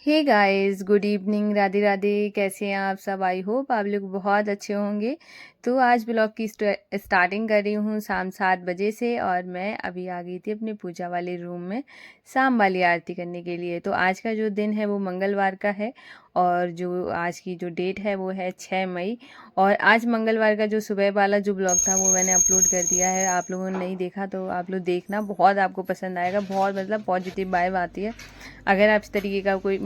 हे guys, good evening, Radhe Radhe. कैसे हैं आप सब? आई होप आप लोग बहुत अच्छे होंगे। तो आज ब्लॉग की स्टार्टिंग कर रही हूँ शाम 7 बजे से, और मैं अभी आ गई थी अपने पूजा वाले रूम में शाम वाली आरती करने के लिए। तो आज का जो दिन है वो मंगलवार का है, और जो आज की जो डेट है वो है 6 मई। और आज मंगलवार का जो सुबह वाला जो ब्लॉग था वो मैंने अपलोड कर दिया है। आप लोगों ने नहीं देखा तो आप लोग देखना, बहुत आपको पसंद आएगा। बहुत मतलब पॉजिटिव वाइब आती है अगर आप इस तरीके का कोई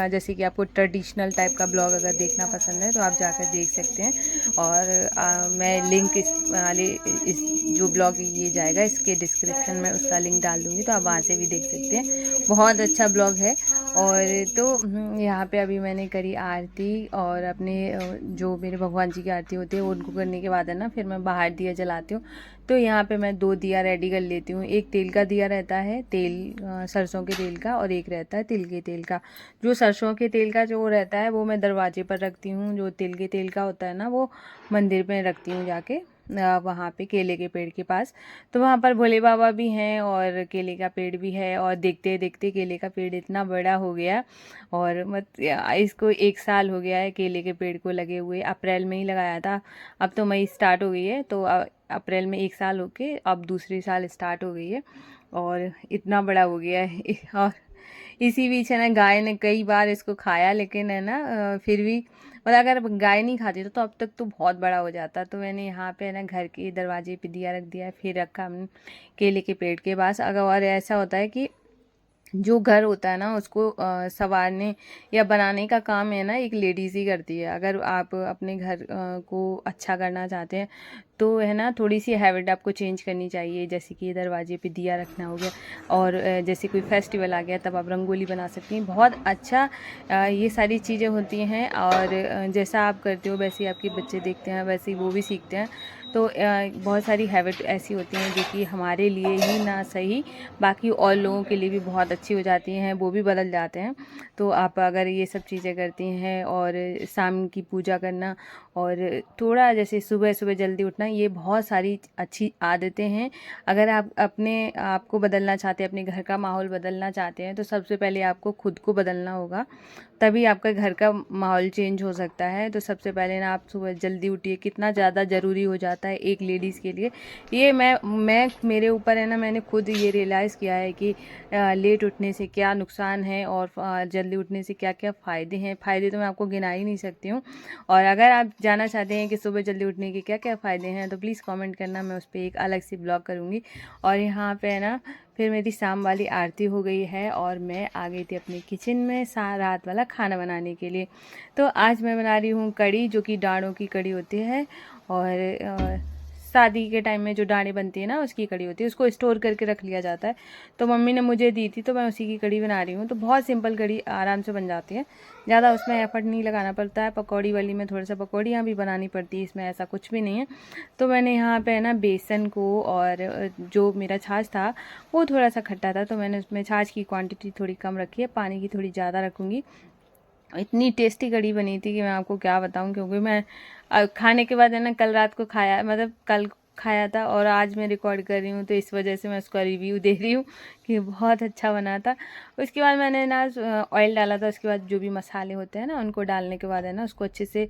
जैसे कि आपको ट्रेडिशनल टाइप का ब्लॉग अगर देखना पसंद है तो आप जाकर देख सकते हैं। और मैं लिंक इस वाले इस जो ब्लॉग ये जाएगा इसके डिस्क्रिप्शन में उसका लिंक डाल दूँगी, तो आप वहाँ से भी देख सकते हैं। बहुत अच्छा ब्लॉग है। और तो यहाँ पे अभी मैंने करी आरती, और अपने जो मेरे भगवान जी की आरती होती है उनको करने के बाद है ना, फिर मैं बाहर दिया जलाती हूँ। तो यहाँ पे मैं 2 दिया रेडी कर लेती हूँ। एक तेल का दिया रहता है, तेल सरसों के तेल का, और एक रहता है तिल के तेल का। जो सरसों के तेल का जो रहता है वो मैं दरवाजे पर रखती हूँ। जो तिल के तेल का होता है ना वो मंदिर में रखती हूँ जाके, वहाँ पे केले के पेड़ के पास। तो वहाँ पर भोले बाबा भी हैं और केले का पेड़ भी है, और देखते देखते केले का पेड़ इतना बड़ा हो गया। और इसको 1 साल हो गया है केले के पेड़ को लगे हुए। अप्रैल में ही लगाया था, अब तो मई स्टार्ट हो गई है, तो अप्रैल में 1 साल होके अब दूसरी साल स्टार्ट हो गई है, और इतना बड़ा हो गया है। और इसी बीच है ना, गाय ने कई बार इसको खाया, लेकिन है ना फिर भी मतलब अगर गाय नहीं खाती तो अब तक तो बहुत बड़ा हो जाता। तो मैंने यहाँ पे है ना घर के दरवाजे पे दिया रख दिया है, फिर रखा हमने केले के पेड़ के पास। अगर और ऐसा होता है कि जो घर होता है ना उसको संवारने या बनाने का काम है ना एक लेडीज़ ही करती है। अगर आप अपने घर को अच्छा करना चाहते हैं तो है ना, थोड़ी सी हैबिट आपको चेंज करनी चाहिए। जैसे कि दरवाजे पे दिया रखना हो गया, और जैसे कोई फेस्टिवल आ गया तब आप रंगोली बना सकती हैं। बहुत अच्छा ये सारी चीज़ें होती हैं, और जैसा आप करते हो वैसे ही आपके बच्चे देखते हैं, वैसे ही वो भी सीखते हैं। तो बहुत सारी हैबिट ऐसी होती हैं जो कि हमारे लिए ही ना सही, बाकी और लोगों के लिए भी बहुत अच्छी हो जाती हैं, वो भी बदल जाते हैं। तो आप अगर ये सब चीज़ें करती हैं, और शाम की पूजा करना, और थोड़ा जैसे सुबह सुबह जल्दी उठना, ये बहुत सारी अच्छी आदतें हैं। अगर आप अपने आप को बदलना चाहते हैं, अपने घर का माहौल बदलना चाहते हैं, तो सबसे पहले आपको खुद को बदलना होगा, तभी आपका घर का माहौल चेंज हो सकता है। तो सबसे पहले ना आप सुबह जल्दी उठिए, कितना ज़्यादा ज़रूरी हो जाता है एक लेडीज़ के लिए। ये मैं मेरे ऊपर है ना, मैंने खुद ये रियलाइज़ किया है कि लेट उठने से क्या नुकसान है, और जल्दी उठने से क्या क्या फ़ायदे हैं। फ़ायदे तो मैं आपको गिना ही नहीं सकती हूँ। और अगर आप जानना चाहते हैं कि सुबह जल्दी उठने के क्या क्या फ़ायदे हैं तो प्लीज़ कमेंट करना, मैं उस पर एक अलग से ब्लॉग करूँगी। और यहाँ पे है ना, फिर मेरी शाम वाली आरती हो गई है, और मैं आ गई थी अपने किचन में रात वाला खाना बनाने के लिए। तो आज मैं बना रही हूँ कढ़ी, जो कि डाढ़ों की कढ़ी होती है। और शादी के टाइम में जो डाढ़ें बनती है ना उसकी कढ़ी होती है, उसको स्टोर करके रख लिया जाता है। तो मम्मी ने मुझे दी थी तो मैं उसी की कढ़ी बना रही हूँ। तो बहुत सिंपल कढ़ी आराम से बन जाती है, ज़्यादा उसमें एफर्ट नहीं लगाना पड़ता है। पकौड़ी वाली में थोड़ा सा पकौड़ियाँ भी बनानी पड़ती है, इसमें ऐसा कुछ भी नहीं है। तो मैंने यहाँ पे है ना बेसन को, और जो मेरा छाछ था वो थोड़ा सा खट्टा था, तो मैंने उसमें छाछ की क्वांटिटी थोड़ी कम रखी है, पानी की थोड़ी ज़्यादा रखूँगी। इतनी टेस्टी कढ़ी बनी थी कि मैं आपको क्या बताऊं, क्योंकि मैं खाने के बाद है ना, कल रात को खाया, मतलब कल खाया था, और आज मैं रिकॉर्ड कर रही हूँ, तो इस वजह से मैं उसका रिव्यू दे रही हूँ कि बहुत अच्छा बना था। उसके बाद मैंने ना ऑयल डाला था, उसके बाद जो भी मसाले होते हैं ना उनको डालने के बाद है ना उसको अच्छे से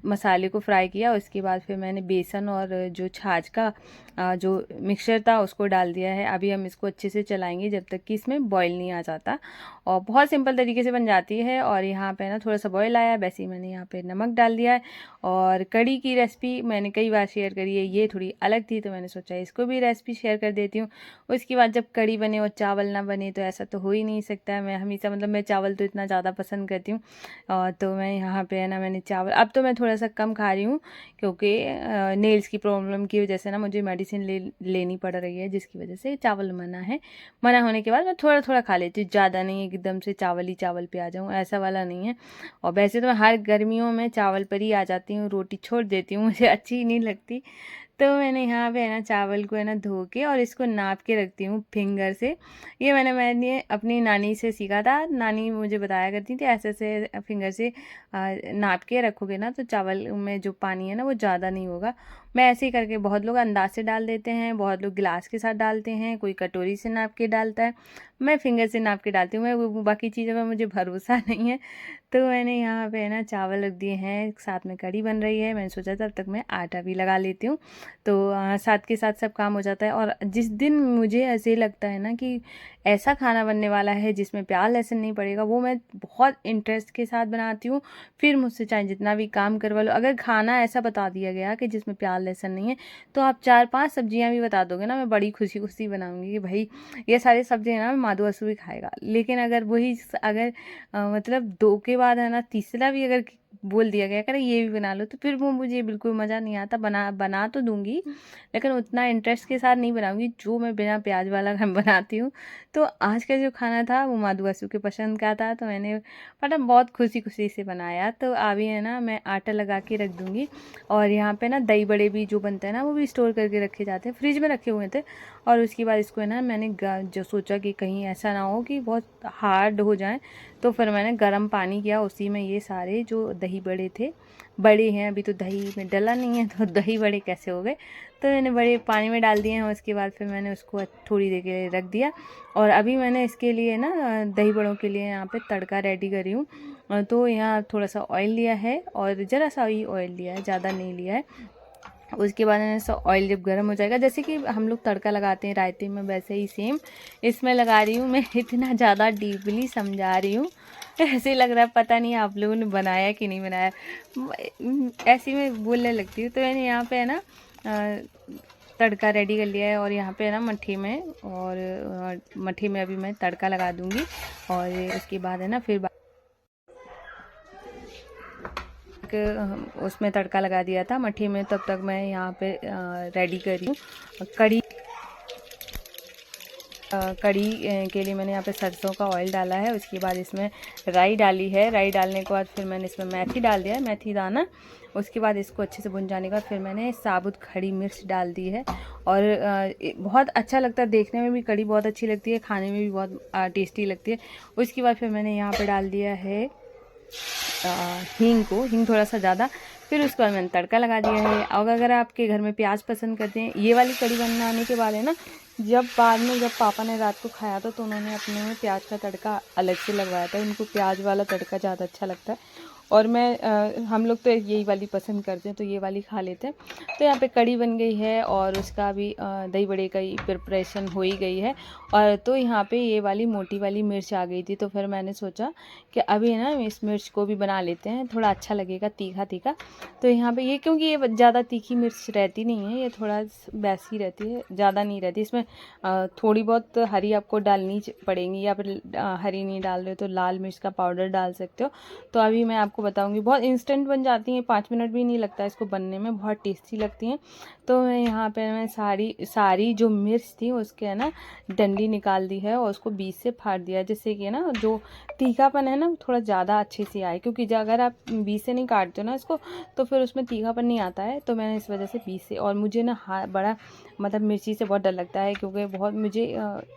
मसाले को फ्राई किया। उसके बाद फिर मैंने बेसन और जो छाछ का जो मिक्सचर था उसको डाल दिया है। अभी हम इसको अच्छे से चलाएंगे जब तक कि इसमें बॉईल नहीं आ जाता, और बहुत सिंपल तरीके से बन जाती है। और यहाँ पे ना थोड़ा सा बॉईल आया, वैसे ही मैंने यहाँ पे नमक डाल दिया है। और कढ़ी की रेसिपी मैंने कई बार शेयर करी है, ये थोड़ी अलग थी तो मैंने सोचा इसको भी रेसिपी शेयर कर देती हूँ। उसके बाद जब कढ़ी बने और चावल ना बने तो ऐसा तो हो ही नहीं सकता है। मैं हमेशा मतलब मैं चावल तो इतना ज़्यादा पसंद करती हूँ, और तो मैं यहाँ पे है ना, मैंने चावल अब तो मैं थोड़ा सा कम खा रही हूँ, क्योंकि नेल्स की प्रॉब्लम की वजह से ना मुझे मेडिसिन लेनी पड़ रही है, जिसकी वजह से चावल मना है। मना होने के बाद मैं थोड़ा थोड़ा खा लेती हूँ, ज़्यादा नहीं एकदम से चावल ही चावल पे आ जाऊँ, ऐसा वाला नहीं है। और वैसे तो मैं हर गर्मियों में चावल पर ही आ जाती हूँ, रोटी छोड़ देती हूँ, मुझे अच्छी ही नहीं लगती। तो मैंने यहाँ पे है ना चावल को है ना धो के और इसको नाप के रखती हूँ फिंगर से। ये मैंने अपनी नानी से सीखा था, नानी मुझे बताया करती थी ऐसे ऐसे फिंगर से नाप के रखोगे ना तो चावल में जो पानी है ना वो ज़्यादा नहीं होगा। मैं ऐसे ही करके, बहुत लोग अंदाज से डाल देते हैं, बहुत लोग गिलास के साथ डालते हैं, कोई कटोरी से नाप के डालता है, मैं फिंगर से नाप के डालती हूँ। मैं बाकी चीज़ों में मुझे भरोसा नहीं है। तो मैंने यहाँ पे ना चावल रख दिए हैं, साथ में कढ़ी बन रही है। मैंने सोचा तब तक मैं आटा भी लगा लेती हूँ, तो साथ के साथ सब काम हो जाता है। और जिस दिन मुझे ऐसे लगता है ना कि ऐसा खाना बनने वाला है जिसमें प्याज लहसुन नहीं पड़ेगा, वो मैं बहुत इंटरेस्ट के साथ बनाती हूँ। फिर मुझसे चाहे जितना भी काम करवा लो, अगर खाना ऐसा बता दिया गया कि जिसमें प्याज लहसुन नहीं है, तो आप 4-5 सब्जियाँ भी बता दोगे ना, मैं बड़ी खुशी खुशी बनाऊँगी कि भाई ये सारी सब्जियाँ ना माधु असू भी खाएगा। लेकिन अगर वही अगर मतलब 2 के बाद है ना तीसरा भी अगर बोल दिया गया करे ये भी बना लो, तो फिर वो मुझे बिल्कुल मज़ा नहीं आता। बना तो दूँगी, लेकिन उतना इंटरेस्ट के साथ नहीं बनाऊँगी जो मैं बिना प्याज वाला बनाती हूँ। तो आज का जो खाना था वो माधु असू के पसंद का था, तो मैंने मतलब बहुत खुशी-खुशी से बनाया। तो अभी है ना मैं आटा लगा के रख दूँगी। और यहाँ पे ना दही बड़े भी जो बनते हैं ना, वो भी स्टोर करके रखे जाते हैं, फ्रिज में रखे हुए थे। और उसके बाद इसको है ना मैंने जो सोचा कि कहीं ऐसा ना हो कि बहुत हार्ड हो जाए, तो फिर मैंने गर्म पानी किया, उसी में ये सारे जो दही बड़े थे, बड़े हैं, अभी तो दही में डला नहीं है तो दही बड़े कैसे हो गए, तो मैंने बड़े पानी में डाल दिए हैं। उसके बाद फिर मैंने उसको थोड़ी देर के लिए रख दिया। और अभी मैंने इसके लिए ना दही बड़ों के लिए यहाँ पे तड़का रेडी करी हूँ। तो यहाँ थोड़ा सा ऑयल लिया है और ज़रा सा ही ऑयल लिया है, ज़्यादा नहीं लिया है। उसके बाद है ना ऑयल जब गर्म हो जाएगा, जैसे कि हम लोग तड़का लगाते हैं रायते में, वैसे ही सेम इसमें लगा रही हूँ। मैं इतना ज़्यादा डीपली समझा रही हूँ, ऐसे लग रहा है पता नहीं आप लोगों ने बनाया कि नहीं बनाया, ऐसी मैं बोलने लगती हूँ। तो मैंने यहाँ पे है ना तड़का रेडी कर लिया है। और यहाँ पे है ना मट्ठी में, और मट्ठी में अभी मैं तड़का लगा दूँगी। और उसके बाद है ना फिर उसमें तड़का लगा दिया था मट्ठी में, तब तक मैं यहाँ पे रेडी कर रही हूँ कढ़ी। कढ़ी के लिए मैंने यहाँ पे सरसों का ऑयल डाला है। उसके बाद इसमें राई डाली है। राई डालने के बाद फिर मैंने इसमें मेथी डाल दिया है, मेथी दाना। उसके बाद इसको अच्छे से भुन जाने के बाद फिर मैंने साबुत खड़ी मिर्च डाल दी है। और बहुत अच्छा लगता है, देखने में भी कढ़ी बहुत अच्छी लगती है, खाने में भी बहुत टेस्टी लगती है। उसके बाद फिर मैंने यहाँ पर डाल दिया है हींग थोड़ा सा ज़्यादा। फिर उसके बाद मैंने तड़का लगा दिया है। और अगर आपके घर में प्याज पसंद करते हैं, ये वाली कढ़ी बनाने के बाद है ना, जब बाद में जब पापा ने रात को खाया था तो उन्होंने अपने में प्याज का तड़का अलग से लगवाया था। उनको प्याज वाला तड़का ज़्यादा अच्छा लगता है, और हम लोग तो यही वाली पसंद करते हैं, तो ये वाली खा लेते हैं। तो यहाँ पे कढ़ी बन गई है और उसका भी दही बड़े का ही प्रिपरेशन हो ही गई है। और तो यहाँ पे ये वाली मोटी वाली मिर्च आ गई थी, तो फिर मैंने सोचा कि अभी है ना इस मिर्च को भी बना लेते हैं, थोड़ा अच्छा लगेगा तीखा तीखा। तो यहाँ पे ये, क्योंकि ये ज़्यादा तीखी मिर्च रहती नहीं है, ये थोड़ा वैसी रहती है, ज़्यादा नहीं रहती। इसमें थोड़ी बहुत हरी आपको डालनी पड़ेंगी, या फिर हरी नहीं डाल रहे हो तो लाल मिर्च का पाउडर डाल सकते हो। तो अभी मैं आपको बताऊंगी, बहुत इंस्टेंट बन जाती हैं, 5 मिनट भी नहीं लगता इसको बनने में, बहुत टेस्टी लगती हैं। तो मैं यहाँ पे मैं सारी जो मिर्च थी उसके है ना डंडी निकाल दी है और उसको बीच से फाड़ दिया, जिससे कि ना जो तीखापन है ना थोड़ा ज़्यादा अच्छे से आए। क्योंकि अगर आप बीच से नहीं काटते हो ना इसको, तो फिर उसमें तीखापन नहीं आता है। तो मैंने इस वजह से बीच से, और मुझे ना बड़ा मतलब मिर्ची से बहुत डर लगता है, क्योंकि बहुत मुझे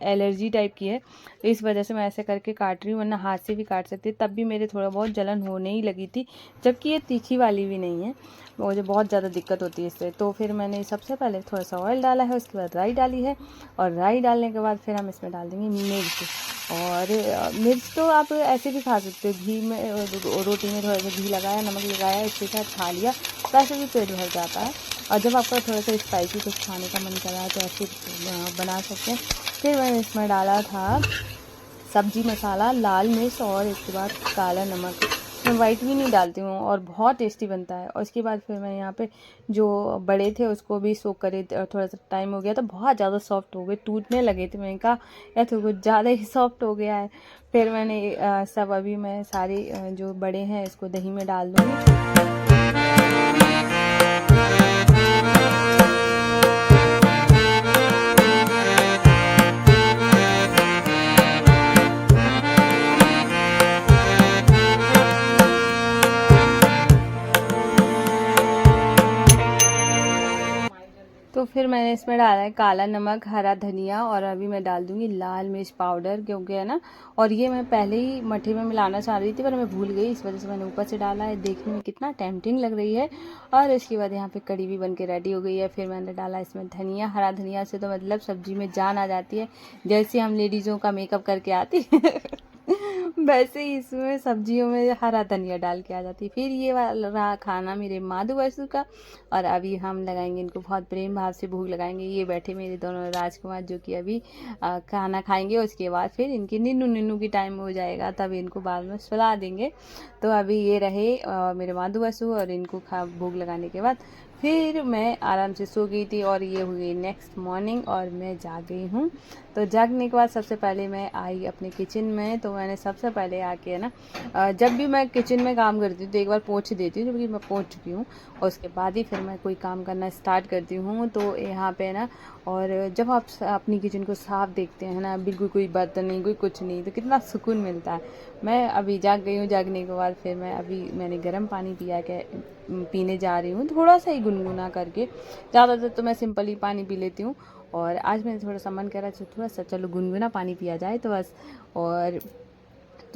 एलर्जी टाइप की है, तो इस वजह से मैं ऐसे करके काट रही हूँ, वरना हाथ से भी काट सकती, तब भी मेरे थोड़ा बहुत जलन होने ही लगी थी। जबकि ये तीखी वाली भी नहीं है, मुझे बहुत ज़्यादा दिक्कत होती है इससे। तो फिर मैंने सबसे पहले थोड़ा सा ऑयल डाला है, उसके बाद राई डाली है, और राई डालने के बाद फिर हम इसमें डाल देंगे मिर्च। और मिर्च तो आप ऐसे भी खा सकते हो, घी में, रोटी में थोड़ा सा घी लगाया, नमक लगाया, इसके साथ खा लिया, तो ऐसे भी पेट भर जाता है। और जब आपको थोड़ा सा स्पाइसी कुछ खाने का मन कर रहा है तो ऐसे बना सकते हैं। फिर मैंने इसमें डाला था सब्जी मसाला, लाल मिर्च, और इसके बाद काला नमक। मैं वाइट भी नहीं डालती हूँ, और बहुत टेस्टी बनता है। और उसके बाद फिर मैं यहाँ पे जो बड़े थे उसको भी सोक करे, थोड़ा सा टाइम हो गया तो बहुत ज़्यादा सॉफ्ट हो गए, टूटने लगे थे। मैंने कहा या तो कुछ ज़्यादा ही सॉफ्ट हो गया है। फिर मैंने सब अभी मैं सारे जो बड़े हैं इसको दही में डाल दूँगी। तो फिर फिर मैंने इसमें डाला है काला नमक, हरा धनिया और अभी मैं डाल दूँगी लाल मिर्च पाउडर, क्योंकि है ना, और ये मैं पहले ही मट्ठे में मिलाना चाह रही थी पर मैं भूल गई, इस वजह से मैंने ऊपर से डाला है। देखने में कितना टेम्पटिंग लग रही है। और इसके बाद यहाँ पे कड़ी भी बन के रेडी हो गई है। फिर मैंने डाला इसमें धनिया, हरा धनिया से तो मतलब सब्जी में जान आ जाती है, जैसे हम लेडीज़ों का मेकअप करके आती है वैसे ही इसमें सब्जियों में हरा धनिया डाल के आ जाती है। फिर ये वाला रहा खाना मेरे माधु वसु का, और अभी हम लगाएंगे इनको बहुत प्रेम भाव से भूख लगाएंगे। ये बैठे मेरे दोनों राजकुमार जो कि अभी खाना खाएंगे, उसके बाद फिर इनकी निन्नू निन्नू की टाइम हो जाएगा, तब इनको बाद में सुला देंगे। तो अभी ये रहे मेरे माधु वसु, और इनको भूख लगाने के बाद फिर मैं आराम से सो गई थी। और ये हुई नेक्स्ट मॉर्निंग और मैं जाग गई हूँ। तो जागने के बाद सबसे पहले मैं आई अपने किचन में। तो मैंने सबसे पहले आके है ना, जब भी मैं किचन में काम करती हूँ तो एक बार पोंछ देती हूँ, जबकि मैं पोंछ चुकी हूँ, और उसके बाद ही फिर मैं कोई काम करना स्टार्ट करती हूँ। तो यहाँ पे ना, और जब आप अपनी किचन को साफ देखते हैं ना, बिल्कुल कोई बर्तन नहीं, कोई कुछ नहीं, तो कितना सुकून मिलता है। मैं अभी जाग गई हूँ। जागने के बाद फिर मैंने गर्म पानी पीने जा रही हूँ, थोड़ा सा ही गुनगुना करके। ज़्यादातर तो मैं सिंपल ही पानी पी लेती हूँ, और आज मैंने थोड़ा सा मन करा थोड़ा सा चलो गुनगुना पानी पिया जाए, तो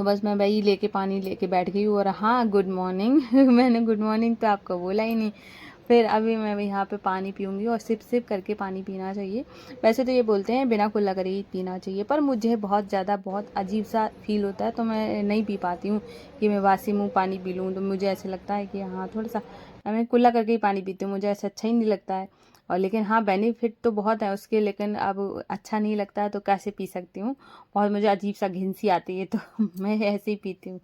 बस मैं वही पानी लेके बैठ गई हूँ। और हाँ, गुड मॉर्निंग मैंने गुड मॉर्निंग तो आपको बोला ही नहीं। फिर अभी मैं यहाँ पे पानी पीऊँगी, और सिप सिप करके पानी पीना चाहिए। वैसे तो ये बोलते हैं बिना कुल्ला करे ही पीना चाहिए, पर मुझे बहुत अजीब सा फील होता है, तो मैं नहीं पी पाती हूँ कि मैं वासी मुँह पानी पी लूँ। तो मुझे ऐसे लगता है कि हाँ, थोड़ा सा मैं कुल्ला करके ही पानी पीती हूँ, मुझे ऐसा अच्छा ही नहीं लगता है। और लेकिन हाँ, बेनिफिट तो बहुत है उसके, लेकिन अब अच्छा नहीं लगता है तो कैसे पी सकती हूँ। और मुझे अजीब सा घिन सी आती है, तो मैं ऐसे ही पीती हूँ।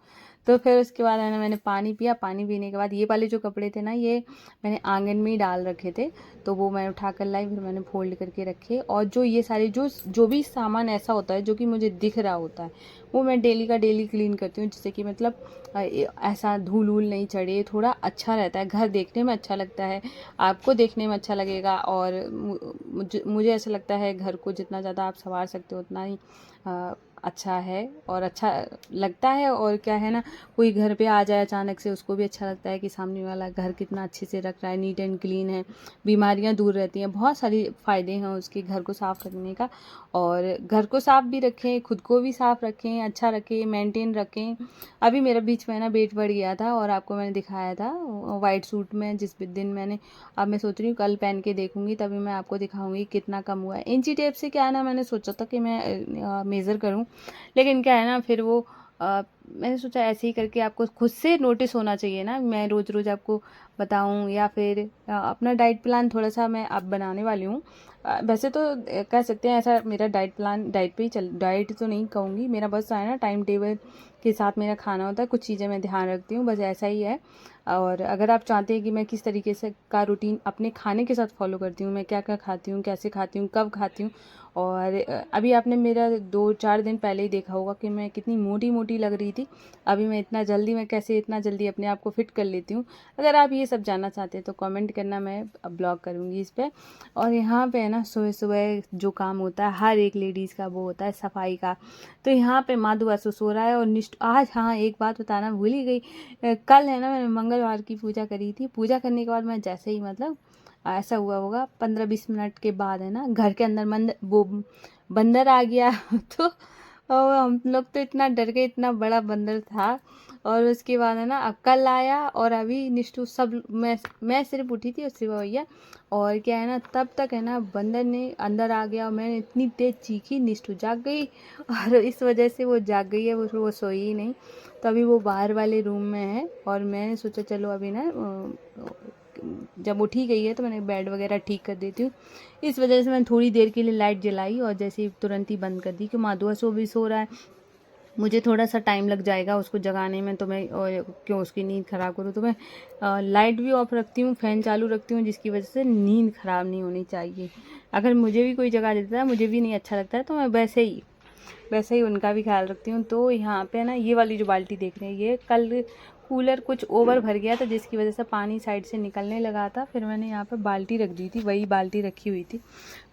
तो फिर उसके बाद है ना, मैंने पानी पिया। पानी पीने के बाद ये वाले जो कपड़े थे ना, ये मैंने आंगन में ही डाल रखे थे, तो वो मैं उठा कर लाई, फिर मैंने फोल्ड करके रखे। और जो ये सारे जो भी सामान ऐसा होता है जो कि मुझे दिख रहा होता है, वो मैं डेली का डेली क्लीन करती हूँ, जिससे कि मतलब ऐसा धूल वूल नहीं चढ़े, थोड़ा अच्छा रहता है, घर देखने में अच्छा लगता है, आपको देखने में अच्छा लगेगा। और मुझे ऐसा लगता है घर को जितना ज़्यादा आप संवार सकते हो उतना ही अच्छा है और अच्छा लगता है। और क्या है ना, कोई घर पे आ जाए अचानक से, उसको भी अच्छा लगता है कि सामने वाला घर कितना अच्छे से रख रहा है, नीट एंड क्लीन है, बीमारियां दूर रहती हैं, बहुत सारी फ़ायदे हैं उसके घर को साफ़ रखने का। और घर को साफ़ भी रखें, खुद को भी साफ़ रखें, अच्छा रखें, मेंटेन रखें। अभी मेरा बीच में ना वेट बढ़ गया था, और आपको मैंने दिखाया था वाइट सूट में जिस दिन मैंने, अब मैं सोच रही हूँ कल पहन के देखूंगी, तभी मैं आपको दिखाऊंगी कितना कम हुआ है। इंची टेप से क्या है ना, मैंने सोचा था कि मैं मेज़र करूँ, लेकिन क्या है ना, फिर वो मैंने सोचा ऐसे ही करके आपको खुद से नोटिस होना चाहिए ना, मैं रोज़ रोज़ आपको बताऊं, या फिर अपना डाइट प्लान थोड़ा सा मैं अब बनाने वाली हूँ। वैसे तो कह सकते हैं ऐसा मेरा डाइट पे ही डाइट तो नहीं कहूँगी, मेरा बस है ना टाइम टेबल के साथ मेरा खाना होता है, कुछ चीज़ें मैं ध्यान रखती हूँ, बस ऐसा ही है। और अगर आप चाहते हैं कि मैं किस तरीके से का रूटीन अपने खाने के साथ फॉलो करती हूँ, मैं क्या क्या खाती हूँ, कैसे खाती हूँ, कब खाती हूँ, और अभी आपने मेरा 2-4 दिन पहले ही देखा होगा कि मैं कितनी मोटी मोटी लग रही थी। अभी मैं कैसे इतना जल्दी अपने आप को फिट कर लेती हूँ। अगर आप ये सब जानना चाहते हैं तो कमेंट करना, मैं ब्लॉग करूँगी इस पर। और यहाँ पे है ना, सुबह सुबह जो काम होता है हर एक लेडीज़ का, वो होता है सफाई का। तो यहाँ पे माधु आसु सो रहा है, और आज हाँ, एक बात बताना भूल ही गई, कल है ना, मैंने मंगलवार की पूजा करी थी। पूजा करने के बाद मैं जैसे ही, मतलब ऐसा हुआ होगा 15-20 मिनट के बाद है ना, घर के अंदर बंदर आ गया तो और हम लोग तो इतना डर गए, इतना बड़ा बंदर था। और उसके बाद है ना, कल आया, और अभी निष्ठू सब, मैं सिर्फ उठी थी, उससे भैया, और क्या है ना, तब तक है ना बंदर ने अंदर आ गया, और मैंने इतनी तेज चीखी, निष्ठू जाग गई, और इस वजह से वो जाग गई है, वो सोई ही नहीं। तो अभी वो बाहर वाले रूम में है, और मैंने सोचा चलो अभी ना, जब उठी गई है तो मैंने बेड वगैरह ठीक कर देती हूँ। इस वजह से मैंने थोड़ी देर के लिए लाइट जलाई, और जैसे ही तुरंत ही बंद कर दी, कि माधुआ भी सो रहा है, मुझे थोड़ा सा टाइम लग जाएगा उसको जगाने में, तो मैं क्यों उसकी नींद ख़राब करूँ, तो मैं लाइट भी ऑफ रखती हूँ, फ़ैन चालू रखती हूँ, जिसकी वजह से नींद ख़राब नहीं होनी चाहिए। अगर मुझे भी कोई जगा देता है, मुझे भी नहीं अच्छा लगता है, तो मैं वैसे ही उनका भी ख्याल रखती हूँ। तो यहाँ पे ना, ये वाली जो बाल्टी देख रहे हैं, ये कल कूलर कुछ ओवर भर गया था, जिसकी वजह से पानी साइड से निकलने लगा था, फिर मैंने यहाँ पे बाल्टी रख दी थी, वही बाल्टी रखी हुई थी।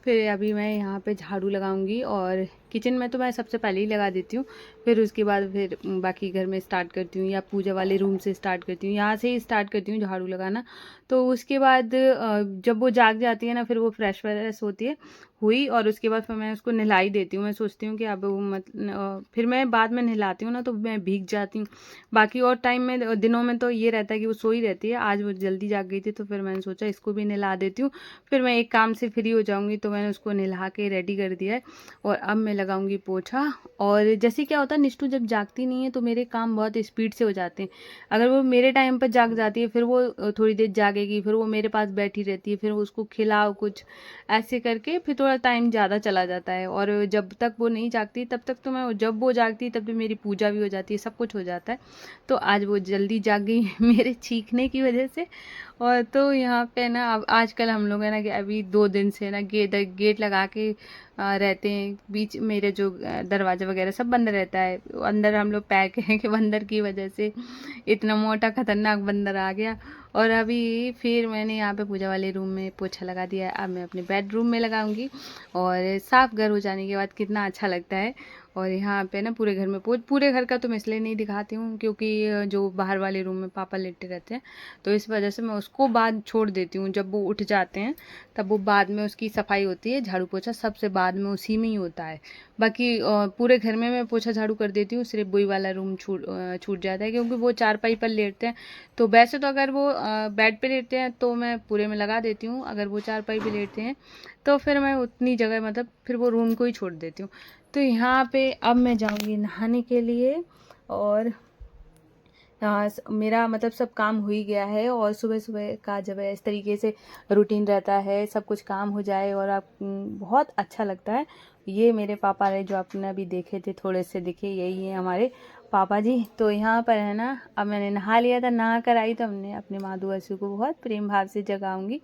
फिर अभी मैं यहाँ पे झाड़ू लगाऊंगी और किचन में तो मैं सबसे पहले ही लगा देती हूँ, फिर उसके बाद फिर बाकी घर में स्टार्ट करती हूँ या पूजा वाले रूम से स्टार्ट करती हूँ, यहाँ से ही स्टार्ट करती हूँ झाड़ू लगाना। तो उसके बाद जब वो जाग जाती है ना, फिर वो फ्रेश व्रेश होती है हुई, और उसके बाद फिर मैं उसको नहलाई देती हूँ। मैं सोचती हूँ कि अब वो फिर मैं बाद में नहलाती हूँ ना तो मैं भीग जाती हूँ। बाकी और टाइम में दिनों में तो ये रहता है कि वो सोई रहती है, आज वो जल्दी जाग गई थी तो फिर मैंने सोचा इसको भी नहला देती हूँ, फिर मैं एक काम से फ्री हो जाऊँगी। तो मैंने उसको नहला के रेडी कर दिया है और अब मैं लगाऊंगी पोछा। और जैसे क्या होता है, निष्ठू जब जागती नहीं है तो मेरे काम बहुत स्पीड से हो जाते हैं। अगर वो मेरे टाइम पर जाग जाती है, फिर वो थोड़ी देर जागेगी, फिर वो मेरे पास बैठी रहती है, फिर वो उसको खिलाओ कुछ, ऐसे करके फिर थोड़ा टाइम ज़्यादा चला जाता है। और जब तक वो नहीं जागती तब तक तो मैं, जब वो जागती है तब तक मेरी पूजा भी हो जाती है, सब कुछ हो जाता है। तो आज वो जल्दी जाग गई मेरे चीखने की वजह से। और तो यहाँ पे ना अब आजकल हम लोग है ना कि अभी 2 दिन से ना गेट लगा के रहते हैं। बीच मेरे जो दरवाजा वगैरह सब बंद रहता है। अंदर हम लोग पैक हैं कि बंदर की वजह से इतना मोटा खतरनाक बंदर आ गया। और अभी फिर मैंने यहाँ पे पूजा वाले रूम में पोछा लगा दिया है, अब मैं अपने बेडरूम में लगाऊंगी। और साफ घर हो जाने के बाद कितना अच्छा लगता है। और यहाँ पे ना पूरे घर में पूरे घर का तो मैं इसलिए नहीं दिखाती हूँ क्योंकि जो बाहर वाले रूम में पापा लेटे रहते हैं, तो इस वजह से मैं उसको बाद छोड़ देती हूँ। जब वो उठ जाते हैं तब वो बाद में उसकी सफाई होती है, झाड़ू पोछा सबसे बाद में उसी में ही होता है। बाकी पूरे घर में मैं पोछा झाड़ू कर देती हूँ, सिर्फ वही वाला रूम छूट जाता है क्योंकि वो चारपाई पर लेटते हैं। तो वैसे तो अगर वो बेड पे लेटते हैं तो मैं पूरे में लगा देती हूँ, अगर वो चारपाई पे लेटते हैं तो फिर मैं उतनी जगह मतलब फिर वो रूम को ही छोड़ देती हूँ। तो यहाँ पे अब मैं जाऊँगी नहाने के लिए। और मेरा मतलब सब काम हो ही गया है। और सुबह सुबह का जब इस तरीके से रूटीन रहता है, सब कुछ काम हो जाए और आप बहुत अच्छा लगता है। ये मेरे पापा रहे जो आपने अभी देखे थे, थोड़े से दिखे, यही है हमारे पापा जी। तो यहाँ पर है ना, अब मैंने नहा लिया था, नहा कर आई तो हमने अपने माधु असू को बहुत प्रेम भाव से जगाऊंगी।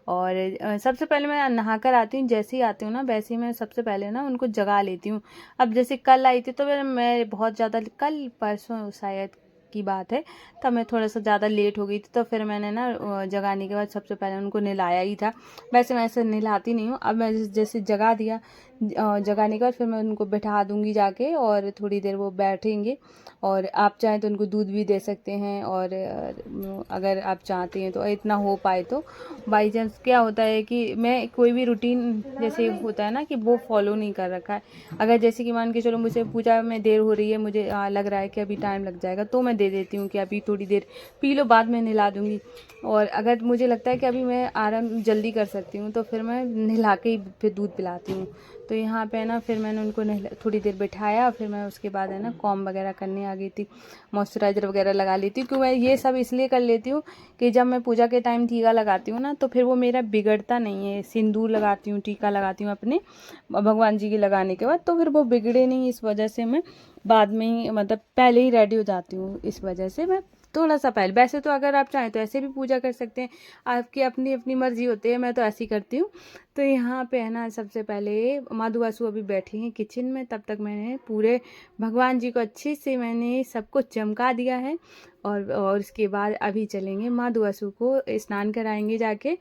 और सबसे पहले मैं नहा कर आती हूँ, जैसे ही आती हूँ ना वैसे ही मैं सबसे पहले ना उनको जगा लेती हूँ। अब जैसे कल आई थी तो मैं बहुत ज़्यादा, कल परसों शायद की बात है, तब मैं थोड़ा सा ज़्यादा लेट हो गई थी, तो फिर मैंने ना जगाने के बाद सबसे पहले उनको नहलाया ही था। वैसे मैं ऐसे नहलाती नहीं हूँ, अब मैं जैसे जगा दिया, जगाने के बाद फिर मैं उनको बैठा दूंगी जाके और थोड़ी देर वो बैठेंगे। और आप चाहें तो उनको दूध भी दे सकते हैं, और अगर आप चाहते हैं तो इतना हो पाए तो। बाई चांस क्या होता है कि मैं कोई भी रूटीन जैसे होता है ना कि वो फॉलो नहीं कर रखा है। अगर जैसे कि मान के चलो मुझे पूजा में देर हो रही है, मुझे लग रहा है कि अभी टाइम लग जाएगा, तो मैं दे देती हूँ कि अभी थोड़ी देर पी लो, बाद में नहला दूँगी। और अगर मुझे लगता है कि अभी मैं आराम जल्दी कर सकती हूँ तो फिर मैं नहला के ही फिर दूध पिलाती हूँ। तो यहाँ पे ना फिर मैंने उनको थोड़ी देर बैठाया, फिर मैं उसके बाद है ना कॉम वगैरह करने आ गई थी, मॉइस्चराइज़र वगैरह लगा लेती हूँ। क्योंकि मैं ये सब इसलिए कर लेती हूँ कि जब मैं पूजा के टाइम टीका लगाती हूँ ना तो फिर वो मेरा बिगड़ता नहीं है। सिंदूर लगाती हूँ, टीका लगाती हूँ अपने भगवान जी के लगाने के बाद, तो फिर वो बिगड़े नहीं, इस वजह से मैं बाद में ही मतलब पहले ही रेडी हो जाती हूँ। इस वजह से मैं थोड़ा सा पहले, वैसे तो अगर आप चाहें तो ऐसे भी पूजा कर सकते हैं, आपकी अपनी अपनी मर्जी होती है, मैं तो ऐसी करती हूँ। तो यहाँ पे है ना सबसे पहले माधु वासु अभी बैठे हैं किचन में, तब तक मैंने पूरे भगवान जी को अच्छे से मैंने सब कुछ चमका दिया है। और उसके बाद अभी चलेंगे माधु वासु को स्नान कराएंगे जाके।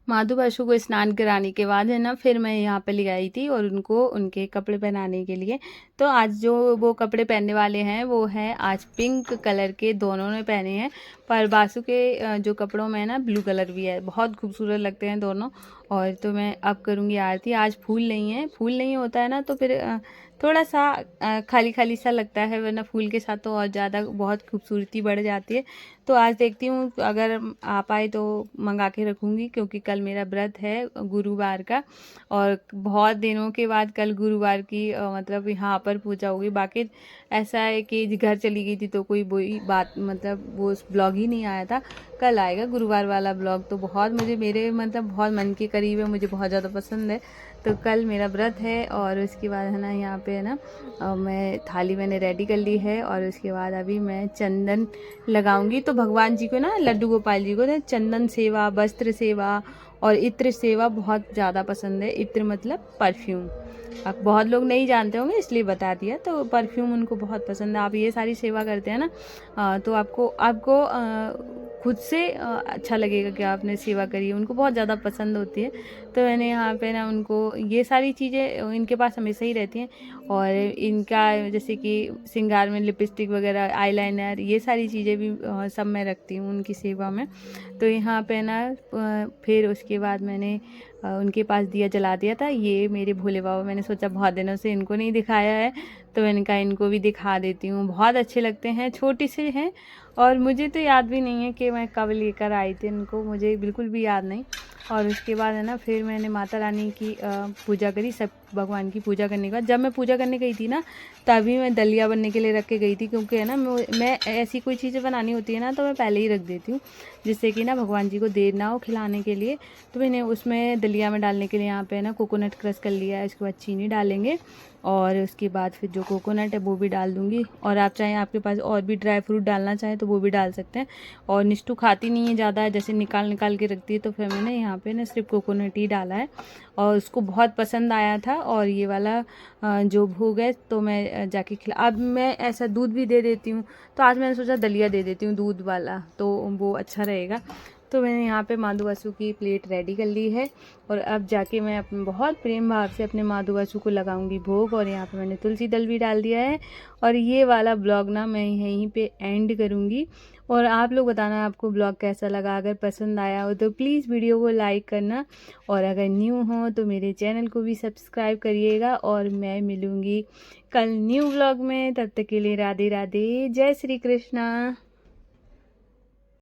माधु पशु को स्नान कराने के बाद है ना फिर मैं यहाँ पे ले आई थी और उनको उनके कपड़े पहनाने के लिए। तो आज जो वो कपड़े पहनने वाले हैं वो हैं आज पिंक कलर के, दोनों ने पहने हैं। पर बासु के जो कपड़ों में ना ब्लू कलर भी है, बहुत खूबसूरत लगते हैं दोनों। और तो मैं अब करूँगी आरती। आज फूल नहीं है, फूल नहीं होता है ना तो फिर थोड़ा सा खाली खाली सा लगता है, वरना फूल के साथ तो और ज़्यादा बहुत खूबसूरती बढ़ जाती है। तो आज देखती हूँ अगर आ पाए तो मंगा के रखूँगी, क्योंकि कल मेरा व्रत है गुरुवार का, और बहुत दिनों के बाद कल गुरुवार की मतलब यहाँ पर पूजा होगी। बाकी ऐसा है कि घर चली गई थी तो कोई वही बात, मतलब वो ब्लॉग ही नहीं आया था। कल आएगा गुरुवार वाला ब्लॉग। तो बहुत मुझे मेरे मतलब बहुत मन के करी हुई मुझे बहुत ज़्यादा पसंद है। तो कल मेरा व्रत है और उसके बाद है ना यहाँ पे है ना मैं थाली मैंने रेडी कर ली है और उसके बाद अभी मैं चंदन लगाऊंगी। तो भगवान जी को ना, लड्डू गोपाल जी को ना चंदन सेवा, वस्त्र सेवा और इत्र सेवा बहुत ज़्यादा पसंद है। इत्र मतलब परफ्यूम। अब बहुत लोग नहीं जानते होंगे इसलिए बता दिया। तो परफ्यूम उनको बहुत पसंद है। आप ये सारी सेवा करते हैं ना तो आपको आपको खुद से अच्छा लगेगा कि आपने सेवा करी है। उनको बहुत ज़्यादा पसंद होती है। तो मैंने यहाँ पे ना उनको ये सारी चीज़ें इनके पास हमेशा ही रहती हैं। और इनका जैसे कि श्रृंगार में लिपस्टिक वगैरह, आईलाइनर, ये सारी चीज़ें भी सब मैं रखती हूँ उनकी सेवा में। तो यहाँ पे ना फिर उसके बाद मैंने उनके पास दिया जला दिया था। ये मेरे भोले बाबा, मैंने सोचा बहुत दिनों से इनको नहीं दिखाया है तो मैंने कहा इनको भी दिखा देती हूँ। बहुत अच्छे लगते हैं, छोटे से हैं और मुझे तो याद भी नहीं है कि मैं कब लेकर आई थी इनको, मुझे बिल्कुल भी याद नहीं। और उसके बाद है ना फिर मैंने माता रानी की पूजा करी। सब भगवान की पूजा करने के बाद जब मैं पूजा करने गई थी ना तभी मैं दलिया बनने के लिए रख के गई थी, क्योंकि है ना मैं ऐसी कोई चीज़ें बनानी होती है ना तो मैं पहले ही रख देती हूँ जिससे कि ना भगवान जी को देर ना हो खिलाने के लिए। तो मैंने उसमें दलिया में डालने के लिए यहाँ पे ना कोकोनट क्रश कर लिया है। उसके बाद चीनी डालेंगे और उसके बाद फिर जो कोकोनट है वो भी डाल दूँगी। और आप चाहें, आपके पास और भी ड्राई फ्रूट डालना चाहें तो वो भी डाल सकते हैं। और निष्ठू खाती नहीं है ज़्यादा, जैसे निकाल निकाल के रखती है, तो फिर मैंने यहाँ पे ना सिर्फ कोकोनट ही डाला है और उसको बहुत पसंद आया था। और ये वाला जो भोग है तो मैं जाके खिला, अब मैं ऐसा दूध भी दे देती हूँ। तो आज मैंने सोचा दलिया दे देती हूँ दूध वाला, तो वो अच्छा रहेगा। तो मैंने यहाँ पे माधु वासु की प्लेट रेडी कर ली है और अब जाके मैं अपने बहुत प्रेम भाव से अपने माधु वासु को लगाऊंगी भोग। और यहाँ पे मैंने तुलसी दल भी डाल दिया है। और ये वाला ब्लॉग ना मैं यहीं पे एंड करूँगी। और आप लोग बताना आपको ब्लॉग कैसा लगा। अगर पसंद आया हो तो प्लीज़ वीडियो को लाइक करना और अगर न्यू हो तो मेरे चैनल को भी सब्सक्राइब करिएगा। और मैं मिलूँगी कल न्यू ब्लॉग में, तब तक के लिए राधे राधे, जय श्री कृष्णा।